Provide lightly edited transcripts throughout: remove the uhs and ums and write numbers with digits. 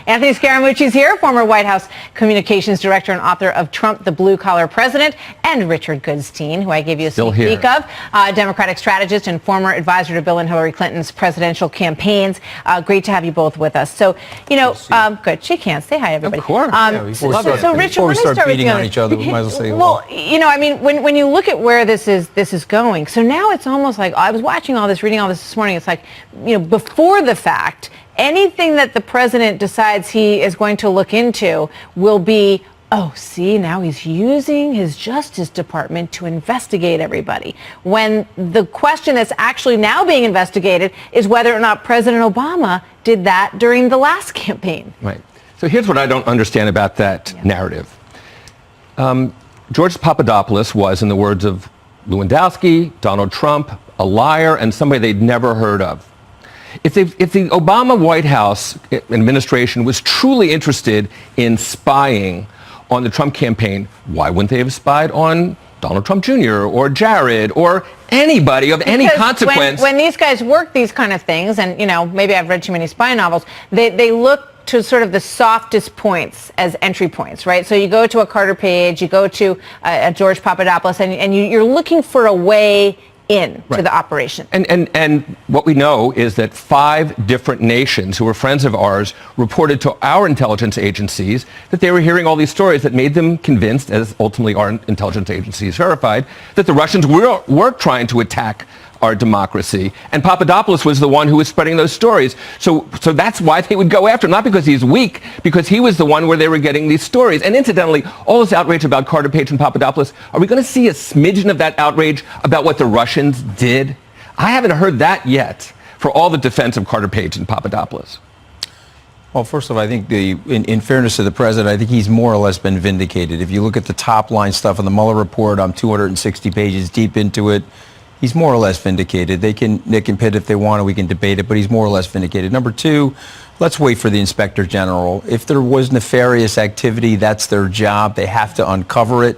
Anthony Scaramucci's here, former White House communications director and author of Trump, the Blue Collar President, and Richard Goodstein, who I gave you a sneak peek of, Democratic strategist and former advisor to Bill and Hillary Clinton's presidential campaigns. Great to have you both with us. So, you know, good. Shake hands. Say hi, everybody. Of course. So Richard, before we start beating on each other, we might as well say well, you know, I mean, when you look at where this is going, so now it's almost like, I was watching all this, reading all this morning, it's like, you know, before the fact, anything that the president decides he is going to look into will be, oh, see, now he's using his Justice Department to investigate everybody. When the question that's actually now being investigated is whether or not President Obama did that during the last campaign. Right. So here's what I don't understand about that narrative. George Papadopoulos was, in the words of Lewandowski, Donald Trump, a liar and somebody they'd never heard of. If the Obama White House administration was truly interested in spying on the Trump campaign, why wouldn't they have spied on Donald Trump Jr. or Jared or anybody of any consequence? When these guys work these kind of things, and, you know, maybe I've read too many spy novels, they look to sort of the softest points as entry points, right? So you go to a Carter Page, you go to a George Papadopoulos, and you're looking for a way in to the operation. And what we know is that 5 different nations who were friends of ours reported to our intelligence agencies that they were hearing all these stories that made them convinced, as ultimately our intelligence agencies verified, that the Russians were trying to attack our democracy. And Papadopoulos was the one who was spreading those stories. So that's why they would go after him, not because he's weak, because he was the one where they were getting these stories. And incidentally, all this outrage about Carter Page and Papadopoulos, are we going to see a smidgen of that outrage about what the Russians did? I haven't heard that yet, for all the defense of Carter Page and Papadopoulos. Well, first of all, I think in fairness to the president, I think he's more or less been vindicated. If you look at the top line stuff in the Mueller report, I'm 260 pages deep into it. He's more or less vindicated. They can nick and pit if they want, and we can debate it, but he's more or less vindicated. Number 2, let's wait for the Inspector General. If there was nefarious activity, that's their job. They have to uncover it.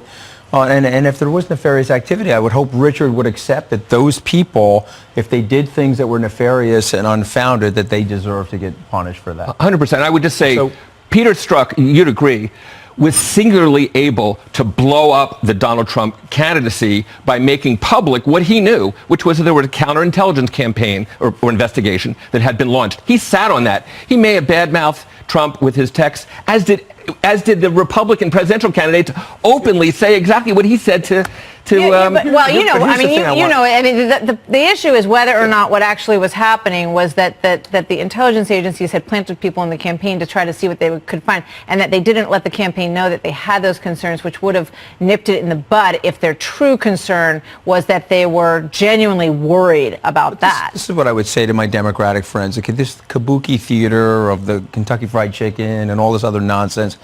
And if there was nefarious activity, I would hope Richard would accept that those people, if they did things that were nefarious and unfounded, that they deserve to get punished for that. 100%. I would just say, Peter Strzok, you'd agree, was singularly able to blow up the Donald Trump candidacy by making public what he knew, which was that there was a counterintelligence campaign or investigation that had been launched. He sat on that. He may have badmouthed Trump with his texts, as did the Republican presidential candidates openly say exactly what he said to well, you know, I mean, the issue is whether or not what actually was happening was that the intelligence agencies had planted people in the campaign to try to see what they could find, and that they didn't let the campaign know that they had those concerns, which would have nipped it in the bud if their true concern was that they were genuinely worried about that. This is what I would say to my Democratic friends. Okay, this kabuki theater of the Kentucky Fried Chicken and all this other nonsense,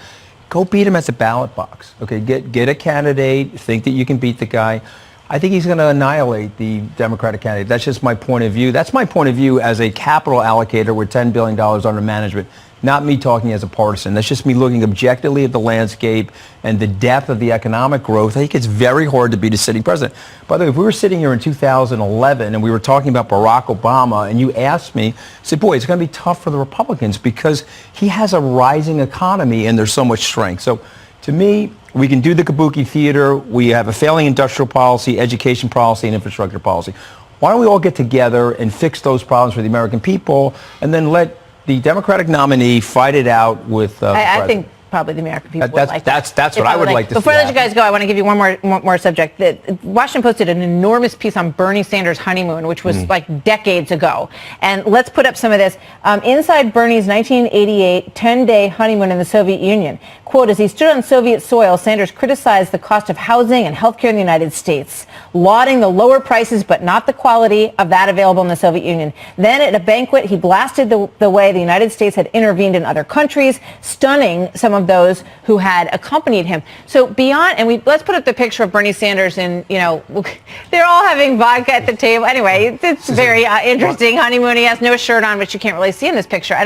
go beat him at the ballot box. Okay, get a candidate, think that you can beat the guy. I think he's going to annihilate the Democratic candidate. That's just my point of view. That's my point of view as a capital allocator with $10 billion under management, not me talking as a partisan. That's just me looking objectively at the landscape and the depth of the economic growth. I think it's very hard to beat a sitting president. By the way, if we were sitting here in 2011 and we were talking about Barack Obama and you asked me, I said, boy, it's going to be tough for the Republicans because he has a rising economy and there's so much strength. So to me, we can do the kabuki theater. We have a failing industrial policy, education policy, and infrastructure policy. Why don't we all get together and fix those problems for the American people and then let the Democratic nominee fight it out with I think probably the American people would like that. That's what I would like to see. Before I let you guys go, I want to give you one more subject. The Washington Post did an enormous piece on Bernie Sanders' honeymoon, which was like decades ago. And let's put up some of this. Inside Bernie's 1988 10-day honeymoon in the Soviet Union. Quote, as he stood on Soviet soil, Sanders criticized the cost of housing and health care in the United States, lauding the lower prices but not the quality of that available in the Soviet Union. Then at a banquet, he blasted the way the United States had intervened in other countries, stunning some of those who had accompanied him. So beyond, and let's put up the picture of Bernie Sanders and, you know, they're all having vodka at the table. Anyway, it's very interesting honeymoon. He has no shirt on, which you can't really see in this picture. I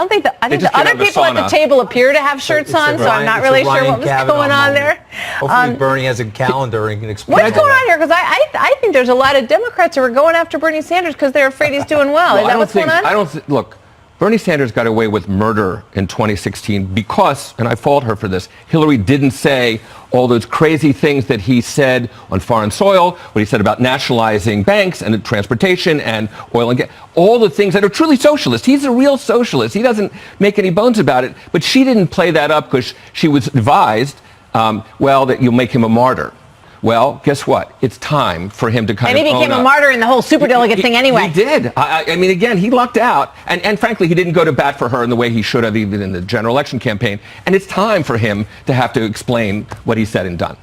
think the other people at the table appear to have shirts on, so I'm not really sure what was going on there. Hopefully Bernie has a calendar and can explain. What's going on here? Because I think there's a lot of Democrats who are going after Bernie Sanders because they're afraid he's doing well. Is that what's going on? Look, Bernie Sanders got away with murder in 2016 because, and I fault her for this, Hillary didn't say all those crazy things that he said on foreign soil, what he said about nationalizing banks and transportation and oil and gas, all the things that are truly socialist. He's a real socialist. He doesn't make any bones about it. But she didn't play that up because she was advised, well, that you'll make him a martyr. Well, guess what? It's time for him to kind of And he became a martyr in the whole superdelegate thing anyway. He did. I mean, again, he lucked out. And frankly, he didn't go to bat for her in the way he should have, even in the general election campaign. And it's time for him to have to explain what he said and done.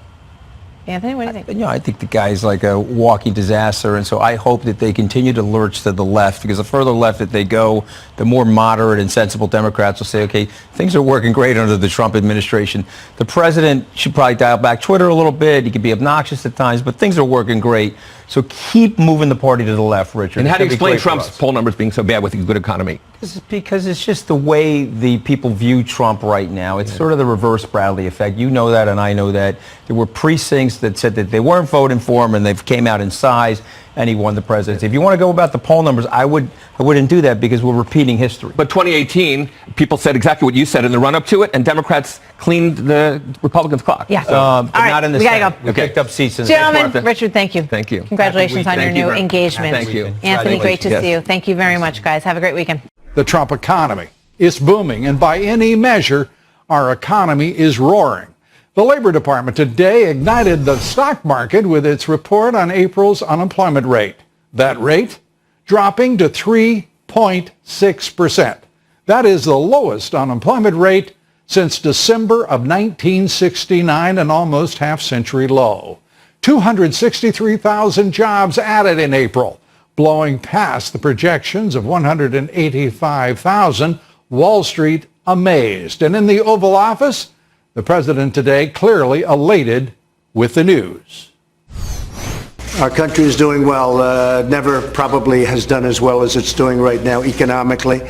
Anthony, what do you think? I think the guy's like a walking disaster, and so I hope that they continue to lurch to the left, because the further left that they go, the more moderate and sensible Democrats will say, okay, things are working great under the Trump administration. The president should probably dial back Twitter a little bit. He can be obnoxious at times, but things are working great. So keep moving the party to the left, Richard. And how do you explain Trump's poll numbers being so bad with a good economy? Because it's just the way the people view Trump right now. It's sort of the reverse Bradley effect. You know that, and I know that. There were precincts that said that they weren't voting for him, and they came out in size, and he won the presidency. If you want to go about the poll numbers, I wouldn't do that, because we're repeating history. But 2018, people said exactly what you said in the run-up to it, and Democrats cleaned the Republicans' clock. Yeah. But not in the Senate. Gotta go. We picked up seats in the Gentlemen, Richard, thank you. Thank you. Congratulations on your new engagement. Thank you. Anthony, great to see you. Thank you very much, guys. Have a great weekend. The Trump economy is booming, and by any measure, our economy is roaring. The Labor Department today ignited the stock market with its report on April's unemployment rate. That rate dropping to 3.6%. That is the lowest unemployment rate since December of 1969, an almost half-century low. 263,000 jobs added in April, blowing past the projections of 185,000. Wall Street amazed. And in the Oval Office, the president today clearly elated with the news. Our country is doing well. Never probably has done as well as it's doing right now economically.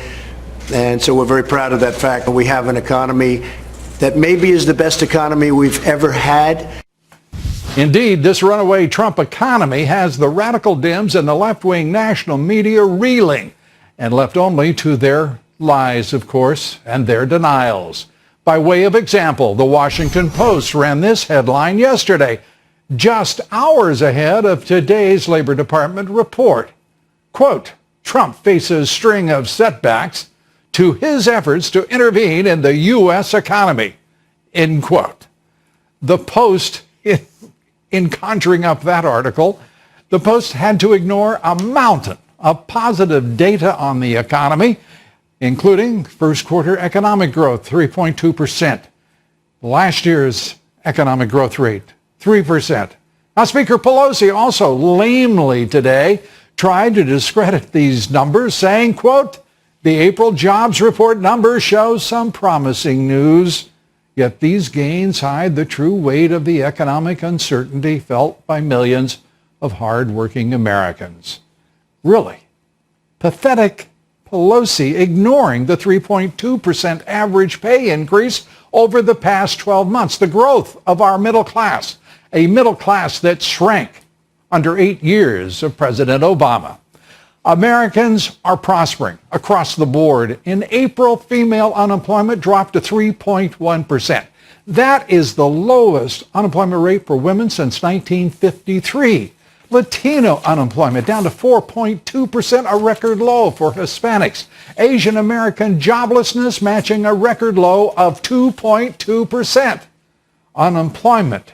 And so we're very proud of that fact. We have an economy that maybe is the best economy we've ever had. Indeed, this runaway Trump economy has the radical Dems and the left-wing national media reeling, and left only to their lies, of course, and their denials. By way of example, the Washington Post ran this headline yesterday, just hours ahead of today's Labor Department report. Quote, Trump faces string of setbacks to his efforts to intervene in the U.S. economy, end quote. The Post, in conjuring up that article, the Post had to ignore a mountain of positive data on the economy, including first quarter economic growth, 3.2%. Last year's economic growth rate, 3%. Now, Speaker Pelosi also lamely today tried to discredit these numbers, saying, quote, the April jobs report numbers show some promising news, yet these gains hide the true weight of the economic uncertainty felt by millions of hard-working Americans. Really pathetic. Pelosi ignoring the 3.2% average pay increase over the past 12 months, the growth of our middle class, a middle class that shrank under 8 years of President Obama. Americans are prospering across the board. In April, female unemployment dropped to 3.1%. That is the lowest unemployment rate for women since 1953. Latino unemployment down to 4.2%, a record low for Hispanics. Asian American joblessness matching a record low of 2.2%. Unemployment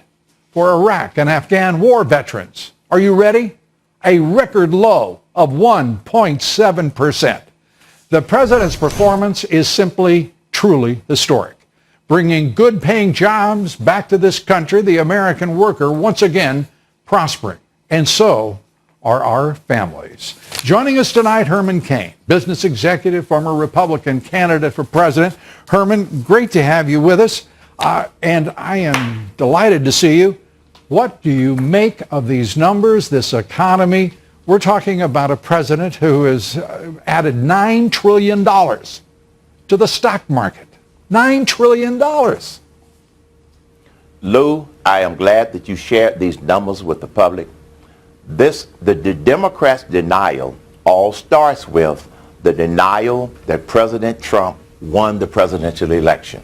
for Iraq and Afghan war veterans. Are you ready? A record low of 1.7%. The president's performance is simply, truly historic. Bringing good-paying jobs back to this country, the American worker once again prospering. And so are our families. Joining us tonight, Herman Cain, business executive, former Republican candidate for president. Herman, great to have you with us. And I am delighted to see you. What do you make of these numbers, this economy? We're talking about a president who has added $9 trillion to the stock market. $9 trillion. Lou, I am glad that you shared these numbers with the public. The Democrats' denial all starts with the denial that President Trump won the presidential election.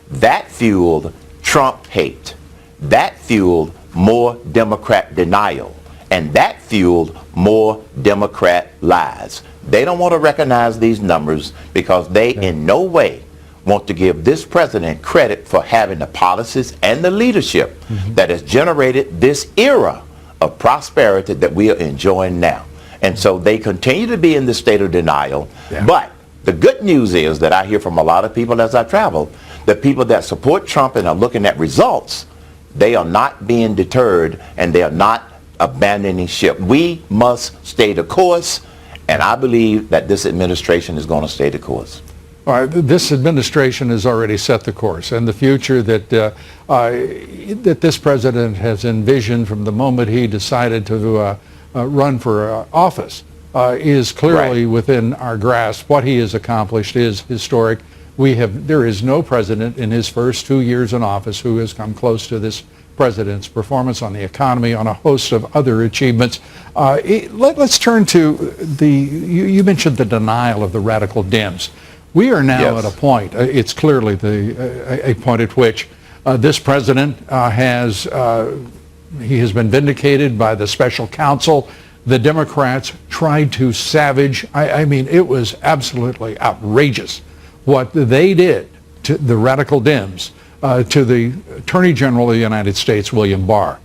That fueled Trump hate. That fueled more Democrat denial. And that fueled more Democrat lies. They don't want to recognize these numbers because they in no way want to give this president credit for having the policies and the leadership that has generated this era of prosperity that we are enjoying now. And so they continue to be in this state of denial. But the good news is that I hear from a lot of people as I travel, the people that support Trump and are looking at results, they are not being deterred and they are not abandoning ship. We must stay the course, and I believe that this administration is going to stay the course. All right, this administration has already set the course, and the future that that this president has envisioned from the moment he decided to run for office is clearly within our grasp. What he has accomplished is historic. There is no president in his first 2 years in office who has come close to this president's performance on the economy, on a host of other achievements. Let's turn to you mentioned the denial of the radical Dems. We are now at a point, it's clearly a point at which this president has been vindicated by the special counsel. The Democrats tried to savage, I mean, it was absolutely outrageous what they did to the radical Dems, to the Attorney General of the United States, William Barr,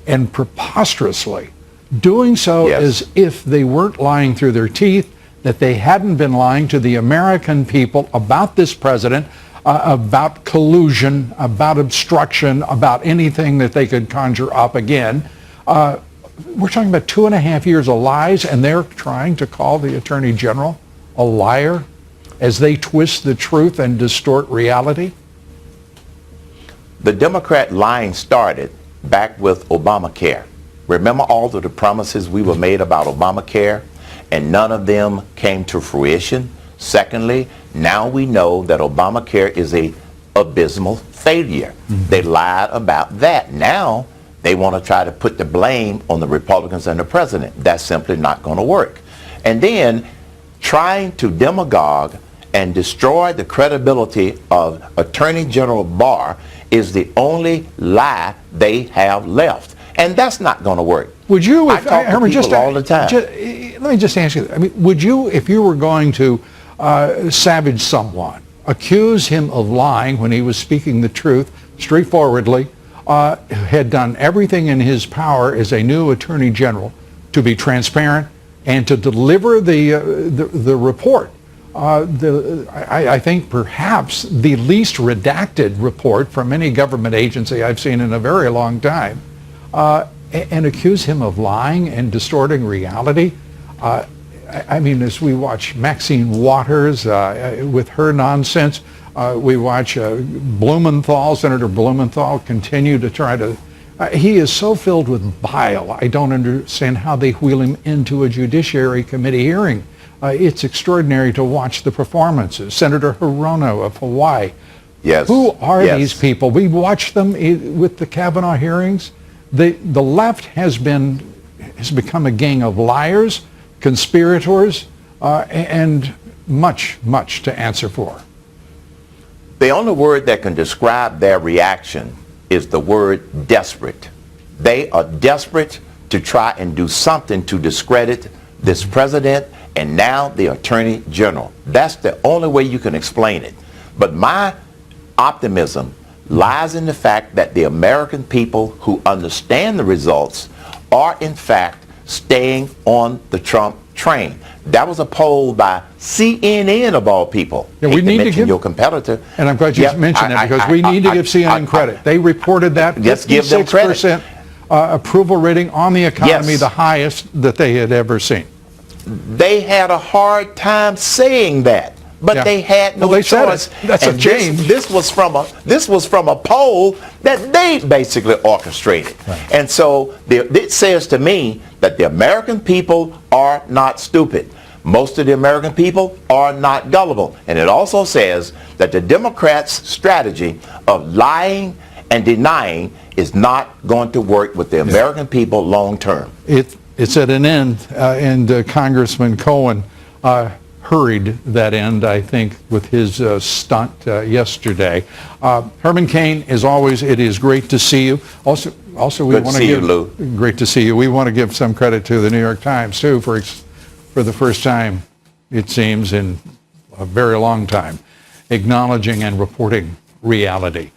and preposterously doing so as if they weren't lying through their teeth, that they hadn't been lying to the American people about this president, about collusion, about obstruction, about anything that they could conjure up again. We're talking about 2.5 years of lies, and they're trying to call the Attorney General a liar as they twist the truth and distort reality? The Democrat lying started back with Obamacare. Remember all of the promises we were made about Obamacare, and none of them came to fruition? Secondly, now we know that Obamacare is a abysmal failure. They lied about that. Now they want to try to put the blame on the Republicans and the president. That's simply not going to work. And then trying to demagogue and destroy the credibility of Attorney General Barr is the only lie they have left. And that's not going to work. Would you, I talk to people all the time. Let me just ask you, I mean, would you, if you were going to savage someone, accuse him of lying when he was speaking the truth straightforwardly, had done everything in his power as a new Attorney General to be transparent and to deliver the report, I think perhaps the least redacted report from any government agency I've seen in a very long time, and accuse him of lying and distorting reality? I mean, as we watch Maxine Waters with her nonsense, we watch Blumenthal, Senator Blumenthal, continue to try to... he is so filled with bile, I don't understand how they wheel him into a Judiciary Committee hearing. It's extraordinary to watch the performances. Senator Hirono of Hawaii. Yes. Who are these people? We watch them with the Kavanaugh hearings. The left has become a gang of liars, conspirators, and much to answer for. The only word that can describe their reaction is the word desperate. They are desperate to try and do something to discredit this president and now the Attorney General. That's the only way you can explain it. But my optimism lies in the fact that the American people who understand the results are in fact staying on the Trump train. That was a poll by CNN of all people. Yeah, we need to give your competitor. And I'm glad you mentioned that because we need to give CNN credit. They reported that 56% approval rating on the economy, the highest that they had ever seen. They had a hard time saying that, but they had no choice. That's a change. This was from a poll that they basically orchestrated. Right. And so it says to me that the American people are not stupid. Most of the American people are not gullible. And it also says that the Democrats' strategy of lying and denying is not going to work with the American people long term. It's at an end, and Congressman Cohen, hurried that end, I think, with his stunt yesterday. Herman Cain, as always, it is great to see you. Also, we Good to want see to you, Lou. great to see you. We want to give some credit to the New York Times too for the first time, it seems, in a very long time, acknowledging and reporting reality.